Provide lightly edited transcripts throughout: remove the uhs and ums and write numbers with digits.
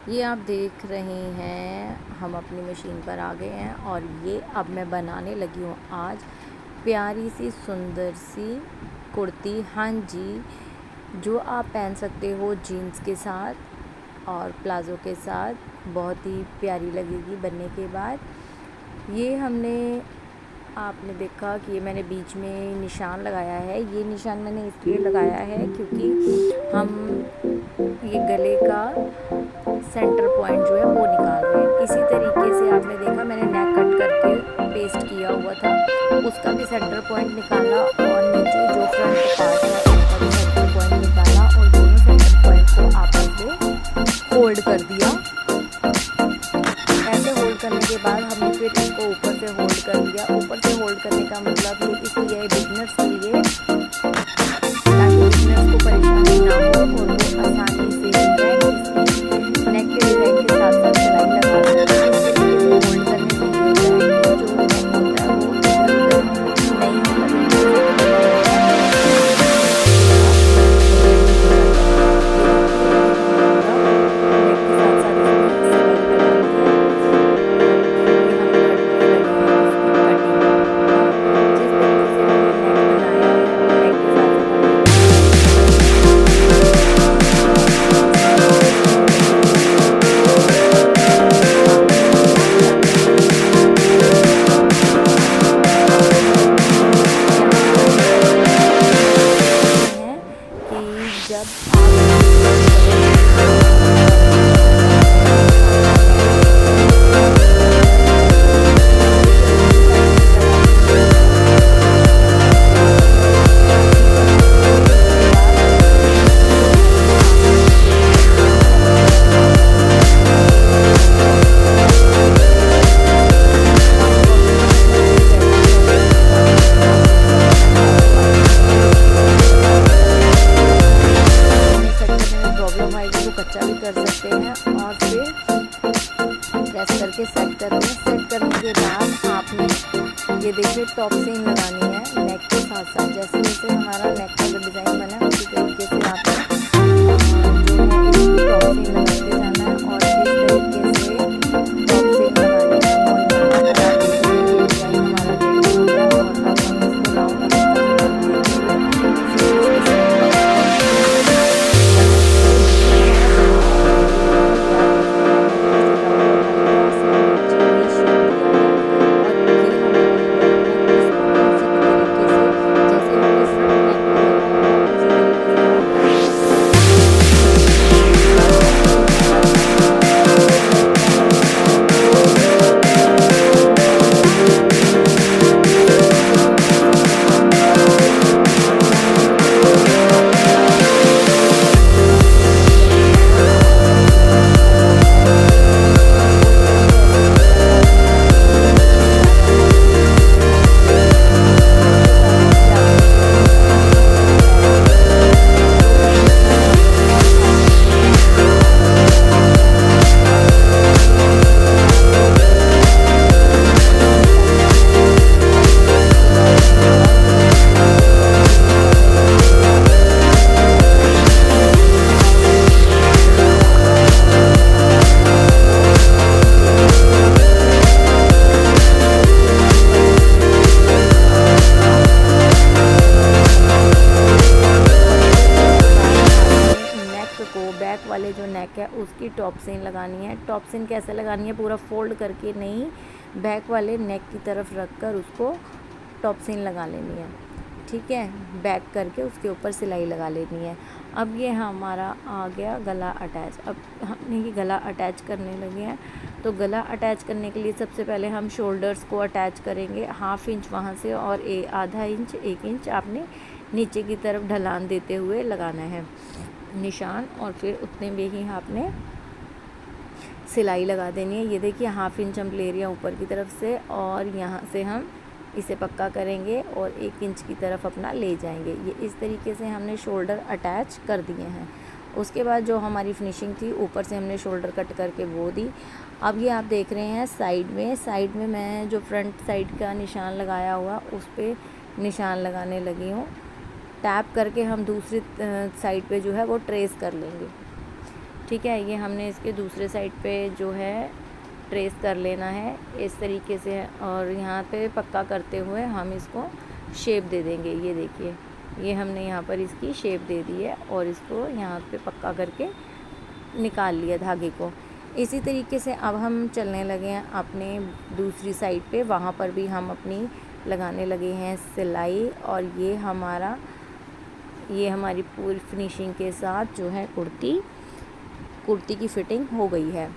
ये आप देख रहे हैं हम अपनी मशीन पर आ गए हैं और ये अब मैं बनाने लगी हूँ आज प्यारी सी सुंदर सी कुर्ती। हाँ जी, जो आप पहन सकते हो जीन्स के साथ और प्लाज़ो के साथ, बहुत ही प्यारी लगेगी बनने के बाद। ये हमने आपने देखा कि ये मैंने बीच में निशान लगाया है। ये निशान मैंने इसलिए लगाया है क्योंकि हम ये गले का सेंटर पॉइंट जो है वो निकाल रहे हैं। इसी तरीके से आपने देखा मैंने नेक कट करके पेस्ट किया हुआ था, उसका भी सेंटर पॉइंट निकाला और नीचे जो फ्रंट पार्ट है उसका भी सेंटर पॉइंट निकाला और दोनों सेंटर पॉइंट को आपस में होल्ड कर दिया। ऐसे होल्ड करने के बाद हमने फिर इसको ऊपर से होल्ड कर दिया। ऊपर से होल्ड करने का मतलब ये इसलिए बिगनर्स के लिए, ताकि बिगनर्स को परेशानी ना हो और वो आसानी से जो है नेक के डिज़ाइन के साथ साथ सिलाई लगा सकें। इस तरीके से होल्ड करने से ये होता है कि जो नेक होता है वो इधर उधर नहीं होता। नेक के साथ साथ इसमें सिलाई लगानी है और फिर ये हम करने लगे हैं इसकी कटिंग। जिस तरीके से हमने नेक बनाया है और नेक के साथ साथ हमने हैं कि जब आप यूज़ करोगे तो आपका नेक अच्छा है। प्रॉब्लम आएगी तो कच्चा भी कर सकते हैं और फिर प्रेस करके सेट कर दें। सेट करने के बाद आपने ये देखिए टॉप सीन लगानी है नेक के साथ साथ। जैसे जैसे हमारा नेक का जो डिज़ाइन बना है उसी तरीके से आपने जो है इसकी टॉप सीन लगाते जाना है और इस तरीके से टॉप सीन लगानी है। और यहाँ पर आप देखिए ये डिज़ाइन हमारा रेडी हो गया और अब हम इसको राउंड बैक वाले जो नेक है उसकी टॉप सीन लगानी है। टॉप सीन कैसे लगानी है, पूरा फोल्ड करके नहीं, बैक वाले नेक की तरफ रख कर उसको टॉप सीन लगा लेनी है। ठीक है, बैक करके उसके ऊपर सिलाई लगा लेनी है। अब ये हमारा आ गया गला अटैच। अब हमने ये गला अटैच करने लगे हैं। तो गला अटैच करने के लिए सबसे पहले हम शोल्डर्स को अटैच करेंगे 1/2 इंच वहाँ से और आधा इंच 1 इंच आपने नीचे की तरफ ढलान देते हुए लगाना है निशान और फिर उतने में ही आपने सिलाई लगा देनी है। ये देखिए 1/2 इंच हम ले रहे हैं ऊपर की तरफ से और यहाँ से हम इसे पक्का करेंगे और 1 इंच की तरफ अपना ले जाएंगे। ये इस तरीके से हमने शोल्डर अटैच कर दिए हैं। उसके बाद जो हमारी फिनिशिंग थी ऊपर से हमने शोल्डर कट करके वो दी। अब ये आप देख रहे हैं साइड में मैं जो फ्रंट साइड का निशान लगाया हुआ उस पर निशान लगाने लगी हूँ। टैप करके हम दूसरी साइड पे जो है वो ट्रेस कर लेंगे। ठीक है। ये हमने इसके दूसरे साइड पे जो है ट्रेस कर लेना है इस तरीके से, और यहाँ पे पक्का करते हुए हम इसको शेप दे देंगे। ये देखिए, ये हमने यहाँ पर इसकी शेप दे दी है और इसको यहाँ पे पक्का करके निकाल लिया धागे को। इसी तरीके से अब हम चलने लगे हैं अपने दूसरी साइड पे, वहाँ पर भी हम अपनी लगाने लगे हैं सिलाई। और ये हमारी पूरी फिनिशिंग के साथ जो है कुर्ती की फ़िटिंग हो गई है।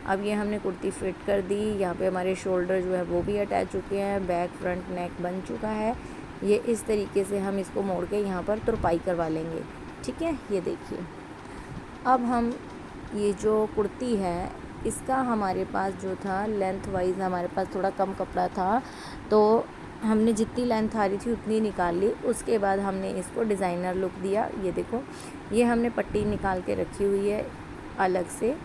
अब ये हमने कुर्ती फ़िट कर दी। यहाँ पे हमारे शोल्डर जो है वो भी अटैच चुके हैं, बैक फ्रंट नेक बन चुका है। ये इस तरीके से हम इसको मोड़ के यहाँ पर तुरपाई करवा लेंगे। ठीक है, ये देखिए। अब हम ये जो कुर्ती है इसका हमारे पास जो था लेंथ वाइज हमारे पास थोड़ा कम कपड़ा था, तो हमने जितनी लेंथ आ रही थी उतनी निकाल ली। उसके बाद हमने इसको डिज़ाइनर लुक दिया। ये देखो, ये हमने पट्टी निकाल के रखी हुई है अलग से।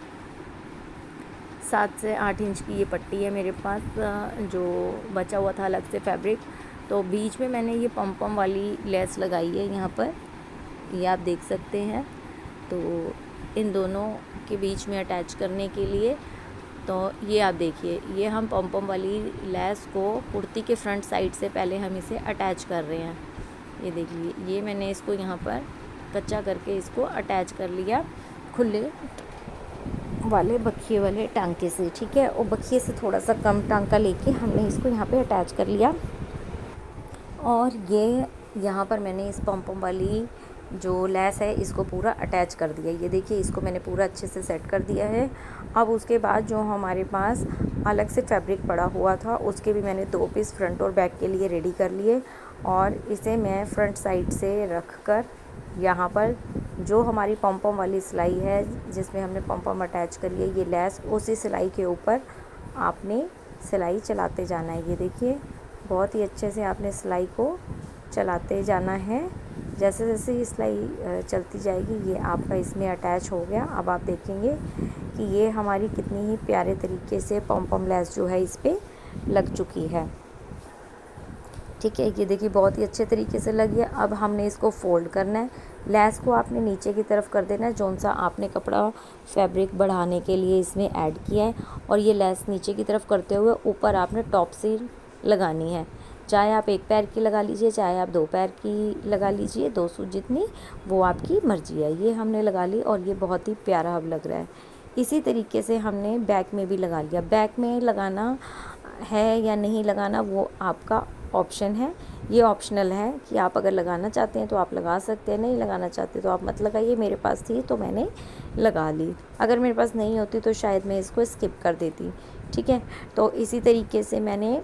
7 से 8 इंच की ये पट्टी है मेरे पास, जो बचा हुआ था अलग से फैब्रिक। तो बीच में मैंने ये पम वाली लेस लगाई है यहाँ पर, ये आप देख सकते हैं। तो इन दोनों के बीच में अटैच करने के लिए, तो ये आप देखिए, ये हम पम वाली लेस को कुर्ती के फ्रंट साइड से पहले हम इसे अटैच कर रहे हैं। ये देखिए, ये मैंने इसको यहाँ पर कच्चा करके इसको अटैच कर लिया खुले वाले बखिए वाले टांके से। ठीक है, और बखिए से थोड़ा सा कम टांका लेके हमने इसको यहाँ पे अटैच कर लिया। और ये यहाँ पर मैंने इस पम वाली जो लेस है इसको पूरा अटैच कर दिया। ये देखिए, इसको मैंने पूरा अच्छे से सेट कर दिया है। अब उसके बाद जो हमारे पास अलग से फैब्रिक पड़ा हुआ था उसके भी मैंने 2 पीस फ्रंट और बैक के लिए रेडी कर लिए। और इसे मैं फ्रंट साइड से रख कर यहाँ पर जो हमारी पम वाली सिलाई है जिसमें हमने पम अटैच करी है, ये लेस उसी सिलाई के ऊपर आपने सिलाई चलाते जाना है। ये देखिए, बहुत ही अच्छे से आपने सिलाई को चलाते जाना है। जैसे जैसे ये सिलाई चलती जाएगी ये आपका इसमें अटैच हो गया। अब आप देखेंगे कि ये हमारी कितनी ही प्यारे तरीके से पम लेस जो है इस पर लग चुकी है। ठीक है, ये देखिए, बहुत ही अच्छे तरीके से लगी है। अब हमने इसको फोल्ड करना है। लेस को आपने नीचे की तरफ कर देना है, जौन सा आपने कपड़ा फैब्रिक बढ़ाने के लिए इसमें ऐड किया है। और ये लेस नीचे की तरफ करते हुए ऊपर आपने टॉप सील लगानी है। चाहे आप 1 पैर की लगा लीजिए, चाहे आप 2 पैर की लगा लीजिए, 2 सूत जितनी, वो आपकी मर्जी है। ये हमने लगा ली और ये बहुत ही प्यारा अब लग रहा है। इसी तरीके से हमने बैक में भी लगा लिया। बैक में लगाना है या नहीं लगाना वो आपका ऑप्शन है, ये ऑप्शनल है कि आप अगर लगाना चाहते हैं तो आप लगा सकते हैं, नहीं लगाना चाहते तो आप मत लगाइए। मेरे पास थी तो मैंने लगा ली, अगर मेरे पास नहीं होती तो शायद मैं इसको स्किप कर देती। ठीक है, तो इसी तरीके से मैंने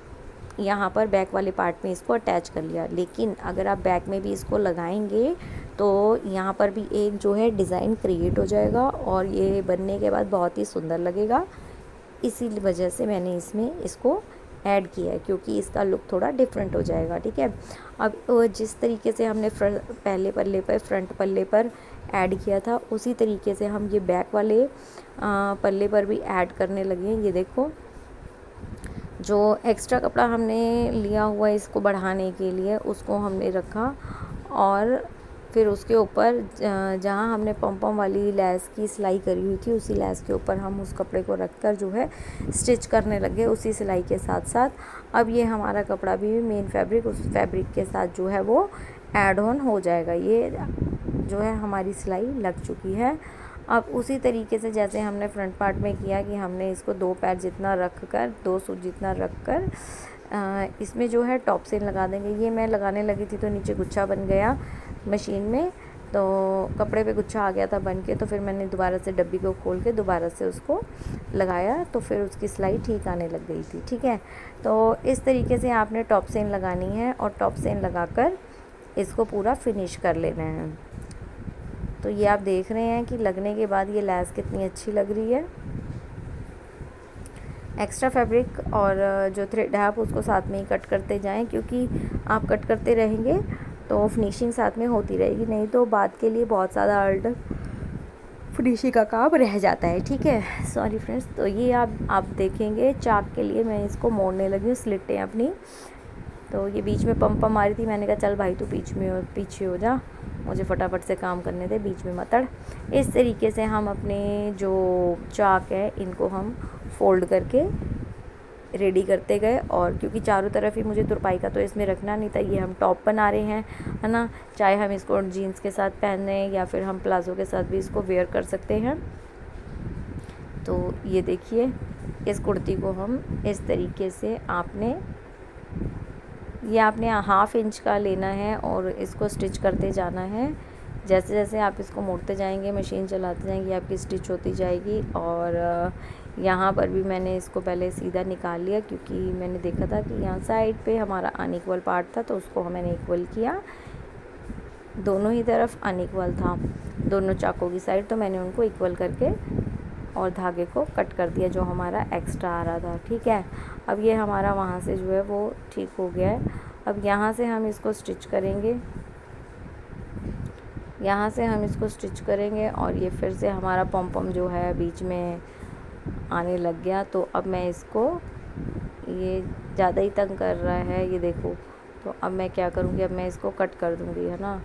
यहाँ पर बैक वाले पार्ट में इसको अटैच कर लिया। लेकिन अगर आप बैक में भी इसको लगाएंगे तो यहाँ पर भी एक जो है डिज़ाइन क्रिएट हो जाएगा और ये बनने के बाद बहुत ही सुंदर लगेगा। इसी वजह से मैंने इसमें इसको ऐड किया है, क्योंकि इसका लुक थोड़ा डिफरेंट हो जाएगा। ठीक है, अब जिस तरीके से हमने पहले पल्ले पर फ्रंट पल्ले पर ऐड किया था उसी तरीके से हम ये बैक वाले पल्ले पर भी ऐड करने लगे हैं। ये देखो, जो एक्स्ट्रा कपड़ा हमने लिया हुआ है इसको बढ़ाने के लिए उसको हमने रखा और फिर उसके ऊपर जहाँ हमने पम वाली लेस की सिलाई करी हुई थी उसी लेस के ऊपर हम उस कपड़े को रखकर जो है स्टिच करने लगे उसी सिलाई के साथ साथ। अब ये हमारा कपड़ा भी मेन फैब्रिक उस फैब्रिक के साथ जो है वो ऐड ऑन हो जाएगा। ये जो है हमारी सिलाई लग चुकी है। अब उसी तरीके से जैसे हमने फ्रंट पार्ट में किया कि हमने इसको 2 पैर जितना रख कर 2 सूत जितना रख कर इसमें जो है टॉप सीन लगा देंगे। ये मैं लगाने लगी थी तो नीचे गुच्छा बन गया मशीन में, तो कपड़े पे गुच्छा आ गया था बन के, तो फिर मैंने दोबारा से डब्बी को खोल के दोबारा से उसको लगाया तो फिर उसकी सिलाई ठीक आने लग गई थी। ठीक है, तो इस तरीके से आपने टॉप सीन लगानी है और टॉप सीन लगाकर इसको पूरा फिनिश कर लेना है। तो ये आप देख रहे हैं कि लगने के बाद ये लेस कितनी अच्छी लग रही है। एक्स्ट्रा फैब्रिक और जो थ्रेड है आप उसको साथ में ही कट करते जाएं, क्योंकि आप कट करते रहेंगे तो फिनिशिंग साथ में होती रहेगी, नहीं तो बाद के लिए बहुत ज़्यादा अर्ड फिनिशिंग का काम रह जाता है। ठीक है, सॉरी फ्रेंड्स। तो ये आप देखेंगे चाक के लिए मैं इसको मोड़ने लगी हूँ, स्लिटें अपनी तो ये बीच में पंप आ रही थी, मैंने कहा चल भाई तू पीछे हो जा, मुझे फटाफट से काम करने दे, बीच में मत अड़। इस तरीके से हम अपने जो चाक है इनको हम फोल्ड करके रेडी करते गए। और क्योंकि चारों तरफ ही मुझे तुरपाई का तो इसमें रखना नहीं था, ये हम टॉप बना रहे हैं, है ना। चाहे हम इसको जीन्स के साथ पहने या फिर हम प्लाज़ो के साथ भी इसको वेयर कर सकते हैं। तो ये देखिए, इस कुर्ती को हम इस तरीके से आपने 1/2 इंच का लेना है और इसको स्टिच करते जाना है। जैसे जैसे आप इसको मोड़ते जाएंगे, मशीन चलाते जाएंगे, आपकी स्टिच होती जाएगी। और यहाँ पर भी मैंने इसको पहले सीधा निकाल लिया, क्योंकि मैंने देखा था कि यहाँ साइड पे हमारा अनइक्वल पार्ट था, तो उसको मैंने इक्वल किया। दोनों ही तरफ अनइक्वल था, दोनों चाकों की साइड, तो मैंने उनको इक्वल करके और धागे को कट कर दिया जो हमारा एक्स्ट्रा आ रहा था। ठीक है, अब ये हमारा वहाँ से जो है वो ठीक हो गया है। अब यहाँ से हम इसको स्टिच करेंगे, यहाँ से हम इसको स्टिच करेंगे। और ये फिर से हमारा पॉम जो है बीच में आने लग गया। तो अब मैं इसको, ये ज़्यादा ही तंग कर रहा है, ये देखो। तो अब मैं क्या करूँगी, अब मैं इसको कट कर दूँगी, है ना।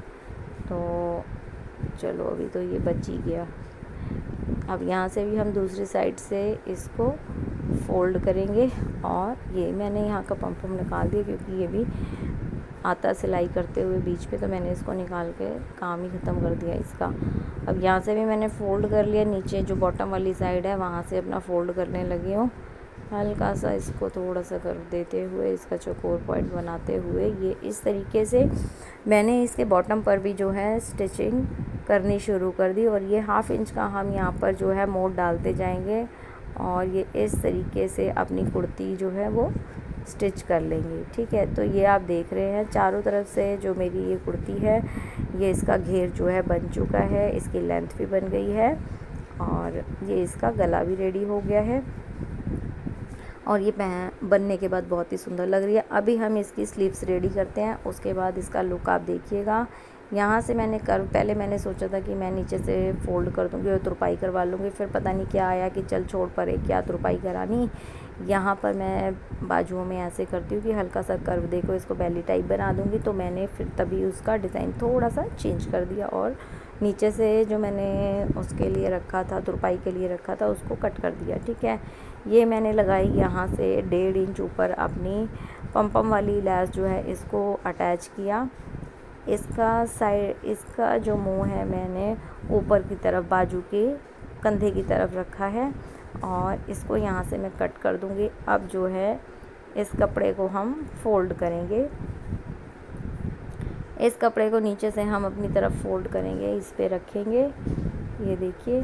तो चलो, अभी तो ये बच ही गया। अब यहाँ से भी हम दूसरी साइड से इसको फोल्ड करेंगे। और ये मैंने यहाँ का पम निकाल दिया, क्योंकि ये भी आता सिलाई करते हुए बीच पे, तो मैंने इसको निकाल के काम ही ख़त्म कर दिया इसका। अब यहाँ से भी मैंने फ़ोल्ड कर लिया, नीचे जो बॉटम वाली साइड है वहाँ से अपना फ़ोल्ड करने लगी हूँ। हल्का सा इसको थोड़ा सा कर देते हुए, इसका चौकोर पॉइंट बनाते हुए, ये इस तरीके से मैंने इसके बॉटम पर भी जो है स्टिचिंग करनी शुरू कर दी। और ये 1/2 इंच का हम यहाँ पर जो है मोड़ डालते जाएंगे और ये इस तरीके से अपनी कुर्ती जो है वो स्टिच कर लेंगे। ठीक है, तो ये आप देख रहे हैं चारों तरफ से जो मेरी ये कुर्ती है, ये इसका घेर जो है बन चुका है, इसकी लेंथ भी बन गई है और ये इसका गला भी रेडी हो गया है। और ये बनने के बाद बहुत ही सुंदर लग रही है। अभी हम इसकी स्लीव्स रेडी करते हैं, उसके बाद इसका लुक आप देखिएगा। यहाँ से मैंने पहले मैंने सोचा था कि मैं नीचे से फ़ोल्ड कर दूँगी और तुरपाई करवा लूँगी, फिर पता नहीं क्या आया कि चल छोड़ परे, क्या तुरपाई करानी। यहाँ पर मैं बाजुओं में ऐसे करती हूँ कि हल्का सा कर्व देखो, इसको बेली टाइप बना दूँगी। तो मैंने फिर तभी उसका डिज़ाइन थोड़ा सा चेंज कर दिया और नीचे से जो मैंने उसके लिए रखा था, तुरपाई के लिए रखा था, उसको कट कर दिया। ठीक है, ये मैंने लगाई यहाँ से 1.5 इंच ऊपर अपनी पम वाली लैस जो है इसको अटैच किया। इसका जो मुंह है मैंने ऊपर की तरफ बाजू के कंधे की तरफ रखा है और इसको यहाँ से मैं कट कर दूँगी। अब जो है इस कपड़े को हम फोल्ड करेंगे, इस कपड़े को नीचे से हम अपनी तरफ फोल्ड करेंगे, इस पे रखेंगे। ये देखिए,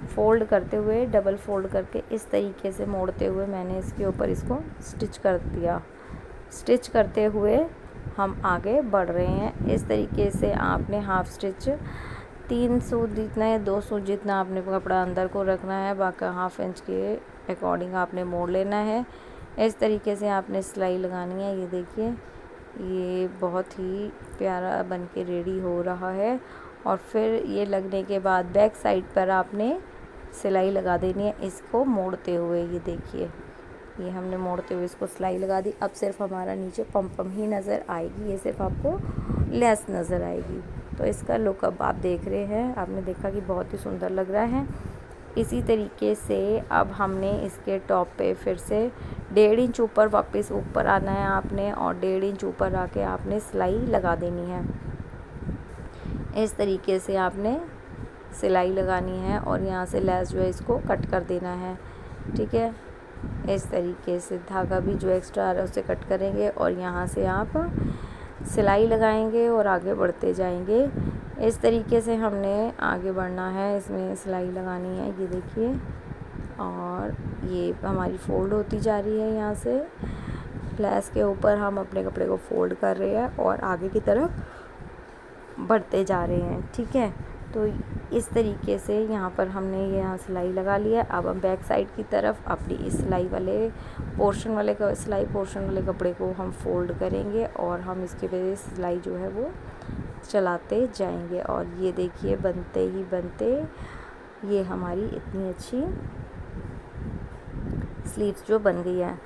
फ़ोल्ड करते हुए डबल फ़ोल्ड करके इस तरीके से मोड़ते हुए मैंने इसके ऊपर इसको स्टिच कर दिया। स्टिच करते हुए हम आगे बढ़ रहे हैं। इस तरीके से आपने हाफ़ स्टिच 3 सूत जितना या 2 सूत जितना आपने कपड़ा अंदर को रखना है, बाकी 1/2 इंच के अकॉर्डिंग आपने मोड़ लेना है। इस तरीके से आपने सिलाई लगानी है। ये देखिए, ये बहुत ही प्यारा बन के रेडी हो रहा है। और फिर ये लगने के बाद बैक साइड पर आपने सिलाई लगा देनी है, इसको मोड़ते हुए। ये देखिए, ये हमने मोड़ते हुए इसको सिलाई लगा दी। अब सिर्फ हमारा नीचे पम ही नज़र आएगी, ये सिर्फ आपको लेस नज़र आएगी। तो इसका लुक अब आप देख रहे हैं, आपने देखा कि बहुत ही सुंदर लग रहा है। इसी तरीके से अब हमने इसके टॉप पे फिर से 1.5 इंच ऊपर वापस ऊपर आना है आपने और 1.5 इंच ऊपर आके आपने सिलाई लगा देनी है। इस तरीके से आपने सिलाई लगानी है और यहाँ से लेस जो है इसको कट कर देना है। ठीक है, इस तरीके से धागा भी जो एक्स्ट्रा आ रहा है उसे कट करेंगे और यहाँ से आप सिलाई लगाएंगे और आगे बढ़ते जाएंगे। इस तरीके से हमने आगे बढ़ना है, इसमें सिलाई लगानी है। ये देखिए, और ये हमारी फ़ोल्ड होती जा रही है। यहाँ से लेस के ऊपर हम अपने कपड़े को फ़ोल्ड कर रहे हैं और आगे की तरफ बढ़ते जा रहे हैं। ठीक है, तो इस तरीके से यहाँ पर हमने यहाँ सिलाई लगा लिया। अब हम बैक साइड की तरफ अपनी इस सिलाई पोर्शन वाले कपड़े को हम फोल्ड करेंगे और हम इसके वजह सिलाई जो है वो चलाते जाएंगे। और ये देखिए, बनते ही बनते ये हमारी इतनी अच्छी स्लीव्स जो बन गई है।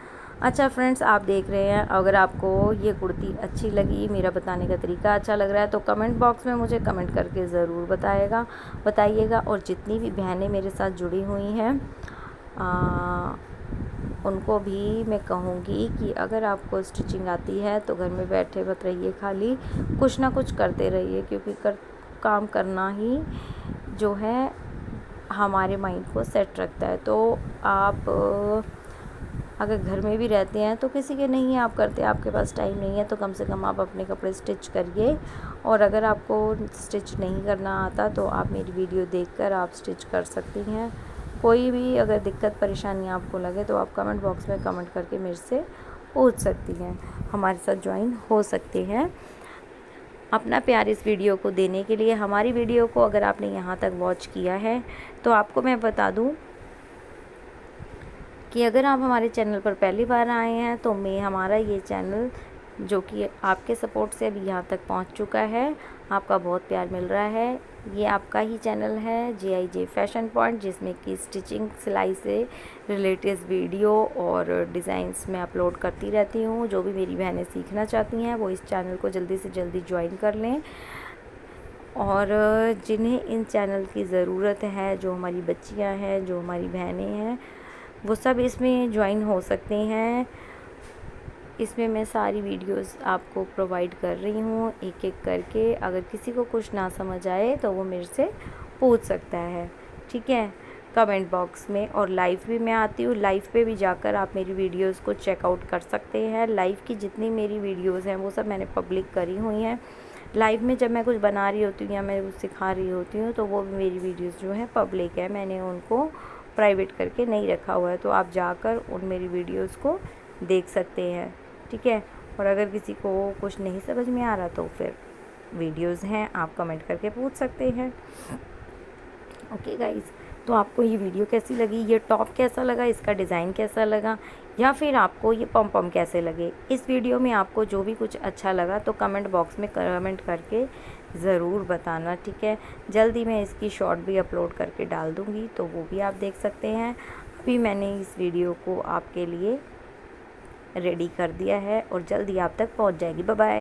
अच्छा फ्रेंड्स, आप देख रहे हैं, अगर आपको ये कुर्ती अच्छी लगी, मेरा बताने का तरीका अच्छा लग रहा है, तो कमेंट बॉक्स में मुझे कमेंट करके ज़रूर बताइएगा। और जितनी भी बहनें मेरे साथ जुड़ी हुई हैं उनको भी मैं कहूँगी कि अगर आपको स्टिचिंग आती है तो घर में बैठे मत रहिए, खाली कुछ ना कुछ करते रहिए, क्योंकि काम करना ही जो है हमारे माइंड को सेट रखता है। तो आप अगर घर में भी रहते हैं तो किसी के नहीं आप करते, आपके पास टाइम नहीं है, तो कम से कम आप अपने कपड़े स्टिच करिए। और अगर आपको स्टिच नहीं करना आता तो आप मेरी वीडियो देखकर आप स्टिच कर सकती हैं। कोई भी अगर दिक्कत परेशानी आपको लगे तो आप कमेंट बॉक्स में कमेंट करके मेरे से पूछ सकती हैं, हमारे साथ ज्वाइन हो सकते हैं। अपना प्यार इस वीडियो को देने के लिए, हमारी वीडियो को अगर आपने यहाँ तक वॉच किया है तो आपको मैं बता दूँ कि अगर आप हमारे चैनल पर पहली बार आए हैं तो हमारा ये चैनल जो कि आपके सपोर्ट से अभी यहाँ तक पहुँच चुका है, आपका बहुत प्यार मिल रहा है। ये आपका ही चैनल है JIJ फैशन पॉइंट, जिसमें कि स्टिचिंग सिलाई से रिलेटेड वीडियो और डिज़ाइंस में अपलोड करती रहती हूँ। जो भी मेरी बहनें सीखना चाहती हैं वो इस चैनल को जल्दी से जल्दी ज्वाइन कर लें। और जिन्हें इन चैनल की ज़रूरत है, जो हमारी बच्चियाँ हैं, जो हमारी बहनें हैं, वो सब इसमें ज्वाइन हो सकते हैं। इसमें मैं सारी वीडियोस आपको प्रोवाइड कर रही हूँ एक एक करके। अगर किसी को कुछ ना समझ आए तो वो मेरे से पूछ सकता है, ठीक है, कमेंट बॉक्स में। और लाइव भी मैं आती हूँ, लाइव पे भी जाकर आप मेरी वीडियोस को चेकआउट कर सकते हैं। लाइव की जितनी मेरी वीडियोस हैं वो सब मैंने पब्लिक करी हुई हैं। लाइव में जब मैं कुछ बना रही होती हूँ या मैं कुछ सिखा रही होती हूँ तो वो भी मेरी वीडियोस जो है पब्लिक है, मैंने उनको प्राइवेट करके नहीं रखा हुआ है। तो आप जाकर उन मेरी वीडियोस को देख सकते हैं, ठीक है। और अगर किसी को कुछ नहीं समझ में आ रहा तो फिर वीडियोस हैं, आप कमेंट करके पूछ सकते हैं। ओके गाइस, तो आपको ये वीडियो कैसी लगी, ये टॉप कैसा लगा, इसका डिज़ाइन कैसा लगा, या फिर आपको ये पम कैसे लगे, इस वीडियो में आपको जो भी कुछ अच्छा लगा तो कमेंट बॉक्स में कमेंट करके ज़रूर बताना, ठीक है। जल्दी मैं इसकी शॉर्ट भी अपलोड करके डाल दूँगी, तो वो भी आप देख सकते हैं। अभी मैंने इस वीडियो को आपके लिए रेडी कर दिया है और जल्दी आप तक पहुंच जाएगी। Bye bye.